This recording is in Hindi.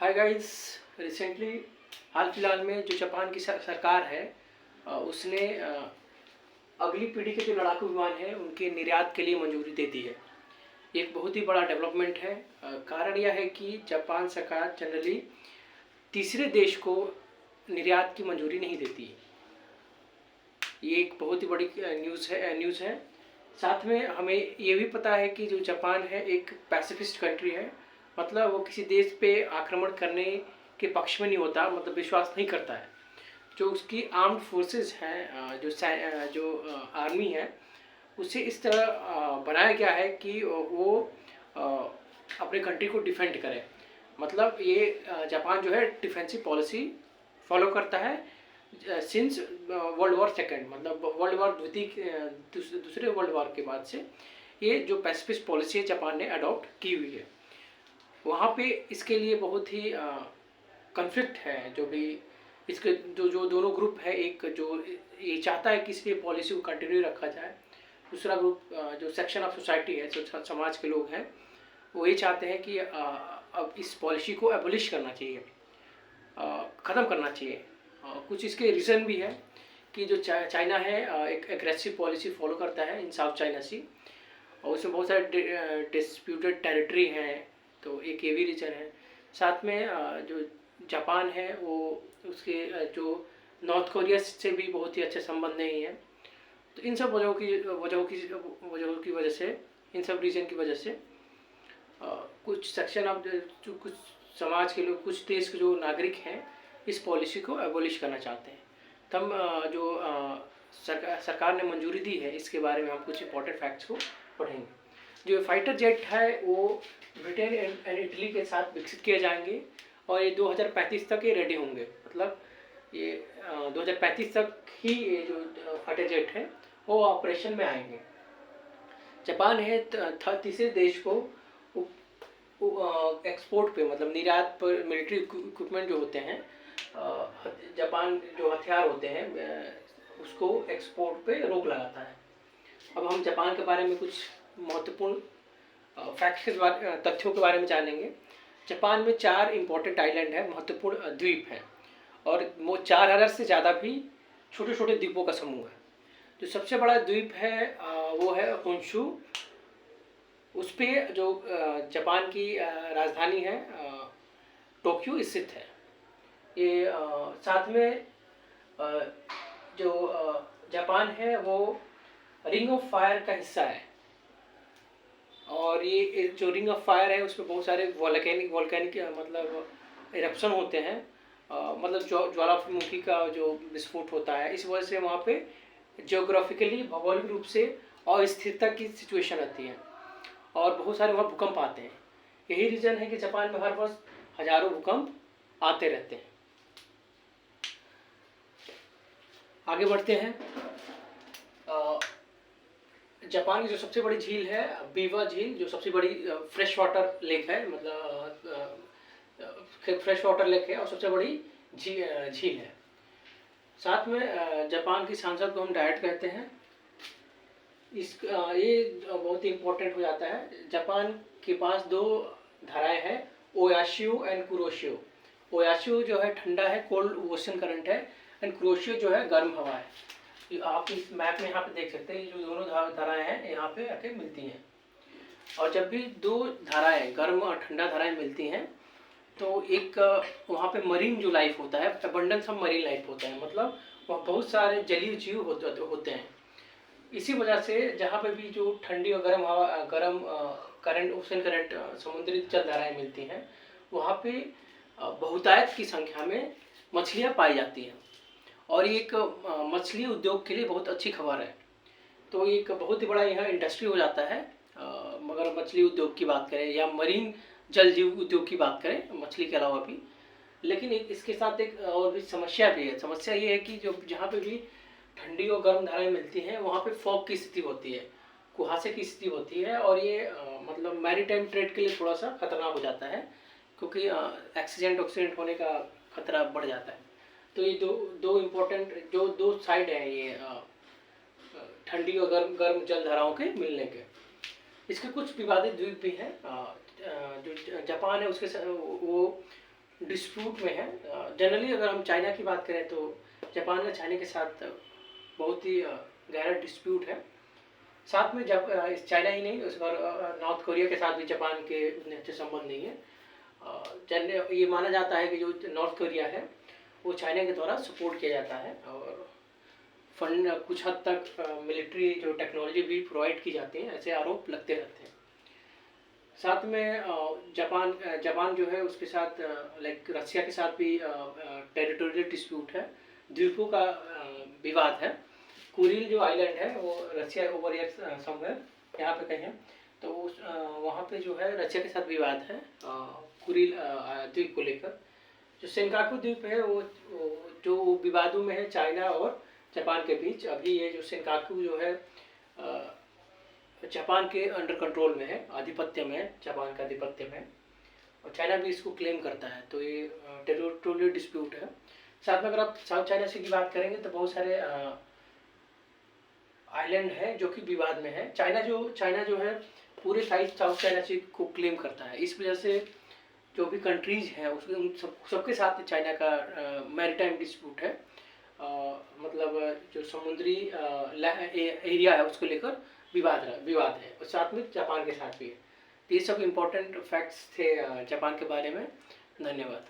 Hi guys. रिसेंटली हाल फिलहाल में जो जापान की सरकार है उसने अगली पीढ़ी के जो लड़ाकू विमान हैं उनके निर्यात के लिए मंजूरी दे दी है। ये एक बहुत ही बड़ा डेवलपमेंट है। कारण यह है कि जापान सरकार जनरली तीसरे देश को निर्यात की मंजूरी नहीं देती। ये एक बहुत ही बड़ी न्यूज़ है। साथ में हमें ये भी पता है कि जो जापान है एक पैसिफिस्ट कंट्री है, मतलब वो किसी देश पे आक्रमण करने के पक्ष में नहीं होता, मतलब विश्वास नहीं करता है। जो उसकी आर्म्ड फोर्सेस हैं, जो आर्मी है, उसे इस तरह बनाया गया है कि वो अपने कंट्री को डिफेंड करे। मतलब ये जापान जो है डिफेंसिव पॉलिसी फॉलो करता है सिंस वर्ल्ड वॉर सेकेंड, मतलब वर्ल्ड वॉर दूसरे वर्ल्ड वॉर के बाद से ये जो पैसिफिस्ट पॉलिसी है जापान ने अडॉप्ट की हुई है। वहाँ पे इसके लिए बहुत ही कन्फ्लिक्ट है। जो भी इसके जो दोनों ग्रुप है, एक जो ये चाहता है कि इसलिए पॉलिसी को कंटिन्यू रखा जाए, दूसरा ग्रुप जो सेक्शन ऑफ सोसाइटी है, जो समाज के लोग हैं, वो ये चाहते हैं कि अब इस पॉलिसी को एबोलिश करना चाहिए, ख़त्म करना चाहिए। कुछ इसके रीज़न भी है कि जो चाइना है एक एग्रेसिव पॉलिसी फॉलो करता है इन साउथ चाइना सी, और उसमें बहुत सारे डिस्प्यूटेड टेरिटरी हैं, तो एक ये भी रीज़न है। साथ में जो जापान है वो उसके जो नॉर्थ कोरिया से भी बहुत ही अच्छे संबंध नहीं है। तो इन सब वजहों की वजह से, इन सब रीज़न की वजह से कुछ सेक्शन ऑफ जो कुछ समाज के लोग, कुछ देश के जो नागरिक हैं, इस पॉलिसी को एबोलिश करना चाहते हैं। तब जो सरकार ने मंजूरी दी है, इसके बारे में हम कुछ इंपॉर्टेंट फैक्ट्स को पढ़ेंगे। जो फाइटर जेट है वो ब्रिटेन एंड इटली के साथ विकसित किए जाएंगे और ये 2035 तक ये रेडी होंगे। मतलब ये 2035 तक ही ये जो फाइटर जेट है वो ऑपरेशन में आएंगे। जापान है तीसरे देश को एक्सपोर्ट पे, मतलब निर्यात पर मिलिट्री इक्विपमेंट जो होते हैं, जापान जो हथियार होते हैं उसको एक्सपोर्ट पे रोक लगाता है। अब हम जापान के बारे में कुछ महत्वपूर्ण फैक्ट्स के बारे, तथ्यों के बारे में जानेंगे। जापान में 4 इम्पोर्टेंट आइलैंड है, महत्वपूर्ण द्वीप हैं, और वो 4000 से ज़्यादा भी छोटे छोटे द्वीपों का समूह है। जो सबसे बड़ा द्वीप है वो है होन्शु। उस पर जो जापान की राजधानी है टोक्यो स्थित है। ये साथ में जो जापान है वो रिंग ऑफ फायर का हिस्सा है, और ये जो रिंग ऑफ फायर है उसमें बहुत सारे वॉल्केनिक मतलब इरप्शन होते हैं, मतलब ज्वालामुखी का जो विस्फोट होता है। इस वजह से वहाँ पे जियोग्राफिकली, भौगोलिक रूप से अस्थिरता की सिचुएशन आती है और बहुत सारे वहाँ भूकंप आते हैं। यही रीज़न है कि जापान में हर वर्ष हजारों भूकंप आते रहते हैं। आगे बढ़ते हैं। जापान की जो सबसे बड़ी झील है बीवा झील, जो सबसे बड़ी फ्रेश वाटर लेक है, मतलब फ्रेश वाटर लेक है और सबसे बड़ी झील है। साथ में जापान की सांसद को हम डायट कहते हैं। ये बहुत ही इम्पोर्टेंट हो जाता है। जापान के पास 2 धाराएं हैं, ओयाशियो एंड कुरोशियो। ओयाशियो जो है ठंडा है, कोल्ड ओशन करंट है, एंड कुरोशियो जो है गर्म हवा है। आप इस मैप में यहाँ पे देख सकते हैं, जो दोनों धाराएं हैं यहाँ पे आके मिलती हैं। और जब भी 2 धाराएं, गर्म और ठंडा धाराएं मिलती हैं, तो एक वहाँ पे मरीन जो लाइफ होता है, अबंडेंस ऑफ मरीन लाइफ होता है, मतलब वहाँ बहुत सारे जलीय जीव होते हैं। इसी वजह से जहाँ पे भी जो ठंडी और गर्म हवा, गर्म करंट, ओशन करंट, समुद्री जल धाराएँ मिलती हैं, वहाँ पे बहुतायत की संख्या में मछलियाँ पाई जाती हैं, और ये एक मछली उद्योग के लिए बहुत अच्छी खबर है। तो एक बहुत ही बड़ा यहाँ इंडस्ट्री हो जाता है। मगर मछली उद्योग की बात करें या मरीन जल जीव उद्योग की बात करें, मछली के अलावा भी, लेकिन इसके साथ एक और भी समस्या भी है। समस्या ये है कि जो जहाँ पे भी ठंडी और गर्म धाराएं मिलती हैं वहाँ पे फॉग की स्थिति होती है, कुहासे की स्थिति होती है, और ये मतलब मैरीटाइम ट्रेड के लिए थोड़ा सा खतरनाक हो जाता है, क्योंकि एक्सीडेंट होने का खतरा बढ़ जाता है। तो ये दो इम्पोर्टेंट जो 2 साइड हैं ये ठंडी और गर्म जल धाराओं के मिलने के। इसके कुछ विवादित द्वीप भी हैं। जो जापान है उसके वो डिस्प्यूट में है। जनरली अगर हम चाइना की बात करें तो जापान का चाइना के साथ बहुत ही गहरा डिस्प्यूट है। साथ में जब चाइना ही नहीं, उस बार नॉर्थ कोरिया के साथ भी जापान के उतने अच्छे संबंध नहीं है। ये माना जाता है कि जो नॉर्थ कोरिया है वो चाइना के द्वारा सपोर्ट किया जाता है और फंड कुछ हद तक मिलिट्री जो टेक्नोलॉजी भी प्रोवाइड की जाती है, ऐसे आरोप लगते रहते हैं। साथ में जापान जो है उसके साथ लाइक रसिया के साथ भी टेरिटोरियल डिस्प्यूट है, द्वीपों का विवाद है। कुरिल जो आइलैंड है वो रसिया ओवर समवेयर यहाँ पे कहीं है, तो उस वहाँ पे जो है रसिया के साथ विवाद है कुरिल द्वीप को लेकर। जो सेनकाकू द्वीप है वो जो विवादों में है चाइना और जापान के बीच। अभी ये जो सेनकाकू जो है जापान के अंडर कंट्रोल में है, आधिपत्य में है, जापान का आधिपत्य में, और चाइना भी इसको क्लेम करता है। तो ये टेरिटोरियल डिस्प्यूट है। साथ में अगर आप साउथ चाइना सी की बात करेंगे तो बहुत सारे आइलैंड है जो कि विवाद में है। चाइना जो है पूरे साउथ चाइना सी को क्लेम करता है। इस वजह से जो भी कंट्रीज हैं उसके उन सबके साथ चाइना का मैरीटाइम डिस्प्यूट है। मतलब जो समुद्री एरिया है उसको लेकर विवाद है, और साथ में जापान के साथ भी है। तो ये सब इम्पोर्टेंट फैक्ट्स थे जापान के बारे में। धन्यवाद।